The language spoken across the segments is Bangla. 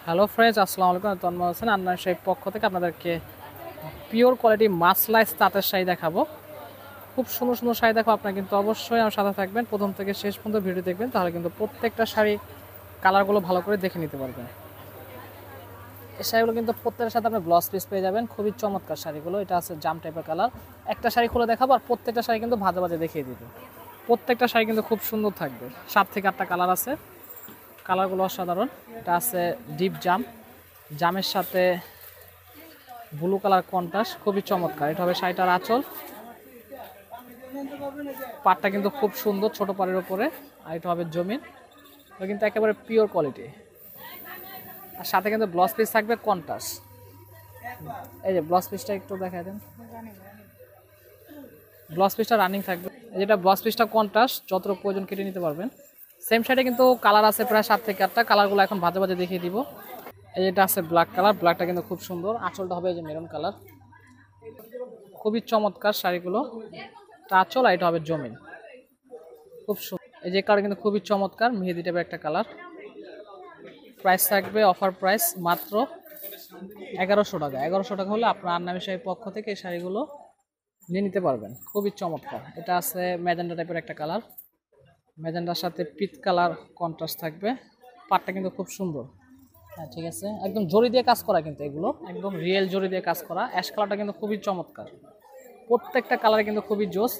হ্যালো ফ্রেন্ডস, আসসালামু আলাইকুম। তন্ময় হোসেন আন্নার শাড়ির পক্ষ থেকে আপনাদেরকে পিওর কোয়ালিটি মাসলাইজ তাঁতের শাড়ি দেখাবো। খুব সুন্দর সুন্দর শাড়ি দেখো। আপনারা কিন্তু অবশ্যই আমার সাথে থাকবেন, প্রথম থেকে শেষ পর্যন্ত ভিডিও দেখবেন, তাহলে কিন্তু প্রত্যেকটা শাড়ি কালারগুলো ভালো করে দেখে নিতে পারবেন। এই শাড়িগুলো কিন্তু প্রত্যেকটার সাথে আপনি ব্লাউজ পিস পেয়ে যাবেন। খুবই চমৎকার শাড়িগুলো। এটা আছে জাম টাইপের কালার। একটা শাড়ি খুলে দেখাবো আর প্রত্যেকটা শাড়ি কিন্তু ভাজে ভাজে দেখিয়ে দিব। প্রত্যেকটা শাড়ি কিন্তু খুব সুন্দর থাকবে। 7 থেকে 8টা কালার আছে, কালারগুলো অসাধারণ। এটা আছে ডিপ জাম, জামের সাথে ব্লু কালার কন্ট্রাস্ট, খুবই চমৎকার। এটা হবে শাড়িটার আঁচল। পাটটা কিন্তু খুব সুন্দর, ছোট পাড়ের উপরে। আর এটা হবে জমিন। এটা কিন্তু একেবারে পিওর কোয়ালিটি। আর সাথে কিন্তু ব্লাউজ পিস থাকবে কন্ট্রাস্ট। এই যে ব্লাউজ পিসটা একটু দেখাই দেন। ব্লাউজ পিসটা রানিং থাকবে। যেটা ব্লাউজ পিসটা কন্ট্রাস্ট, যতটুকু প্রয়োজন কেটে নিতে পারবেন। সেম শাড়ি কিন্তু কালার আছে প্রায় 7 থেকে 8টা। কালারগুলো এখন ভাজে ভাজে দেখিয়ে দিব। এই যেটা আছে ব্ল্যাক কালার, ব্ল্যাকটা কিন্তু খুব সুন্দর। আঁচলটা হবে এই যে মেরুন কালার, খুবই চমৎকার শাড়িগুলো। আঁচল আর এটা হবে জমিন, খুব সুন্দর। এই যে কালার কিন্তু খুবই চমৎকার, মেহেদি টাইপের একটা কালার। প্রাইস থাকবে অফার প্রাইস মাত্র 1100 টাকা। 1100 টাকা হলে আপনার আন্নামি শাড়ির পক্ষ থেকে এই শাড়িগুলো নিয়ে নিতে পারবেন। খুবই চমৎকার। এটা আছে ম্যাজেন্ডা টাইপের একটা কালার, ম্যাজেন্ডার সাথে পিট কালার কন্ট্রাস্ট থাকবে। পাটটা কিন্তু খুব সুন্দর। হ্যাঁ ঠিক আছে, একদম জরি দিয়ে কাজ করা, কিন্তু এগুলো একদম রিয়েল জরি দিয়ে কাজ করা। অ্যাশ কালারটা কিন্তু খুবই চমৎকার। প্রত্যেকটা কালার কিন্তু খুবই জোস।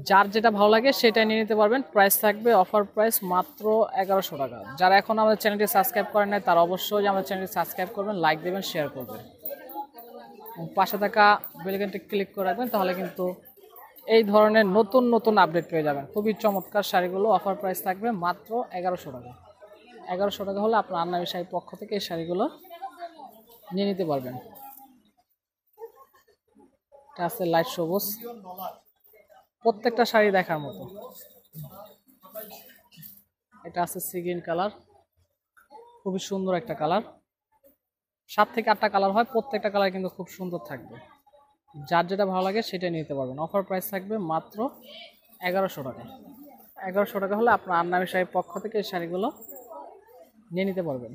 যার যেটা ভালো লাগে সেটাই নিয়ে নিতে পারবেন। প্রাইস থাকবে অফার প্রাইস মাত্র 1100 টাকা। যারা এখন আমাদের চ্যানেলটি সাবস্ক্রাইব করেন নাই, তারা অবশ্যই আমাদের চ্যানেলটি সাবস্ক্রাইব করবেন, লাইক দেবেন, শেয়ার করবেন, এবং পাশে থাকা বেল আইকনটি ক্লিক করে রাখবেন, তাহলে কিন্তু এই ধরনের নতুন নতুন আপডেট পেয়ে যাবেন। খুবই চমৎকার শাড়িগুলো। অফার প্রাইস থাকবে মাত্র 1100 টাকা। 1100 টাকা হলে আপনার আন্নামি শাড়ির পক্ষ থেকে এই শাড়িগুলো নিয়ে নিতে পারবেন। এটা আছে লাইট সবুজ, প্রত্যেকটা শাড়ি দেখার মতো। এটা আছে সি গ্রিন কালার, খুবই সুন্দর একটা কালার। 7 থেকে 8টা কালার হয়, প্রত্যেকটা কালার কিন্তু খুব সুন্দর থাকবে। যার যেটা ভালো লাগে সেটাই নিতে পারবেন। অফার প্রাইস থাকবে মাত্র 1100 টাকা। 1100 টাকা হলে আপনার আন্নামি শাড়ির পক্ষ থেকে এই শাড়িগুলো নিয়ে নিতে পারবেন।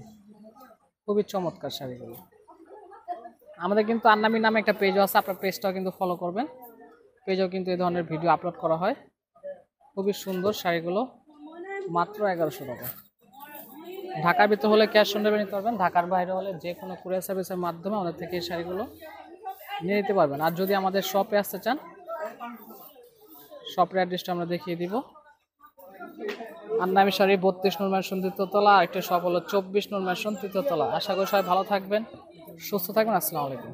খুবই চমৎকার শাড়িগুলো। আমাদের কিন্তু আন্নামি নামে একটা পেজও আছে, আপনার পেজটাও কিন্তু ফলো করবেন। পেজেও কিন্তু এই ধরনের ভিডিও আপলোড করা হয়। খুবই সুন্দর শাড়িগুলো, মাত্র 1100 টাকা। ঢাকার ভিতর হলে ক্যাশ অন ডেলিভারি নিতে পারবেন, ঢাকার বাইরে হলে যে কোনো কুরিয়ার সার্ভিসের মাধ্যমে আমাদের থেকে এই শাড়িগুলো নিয়ে নিতে পারবেন। আর যদি আমাদের শপে আসতে চান, শপের অ্যাড্রেসটা আমরা দেখিয়ে দিব। আন্নামি শাড়ি 32 নূর ম্যানশন তৃতীয়তলা, আর একটা শপ হলো 24 নূর ম্যানশন তৃতীয়তলা। আশা করি সবাই ভালো থাকবেন, সুস্থ থাকবেন। আসসালামু আলাইকুম।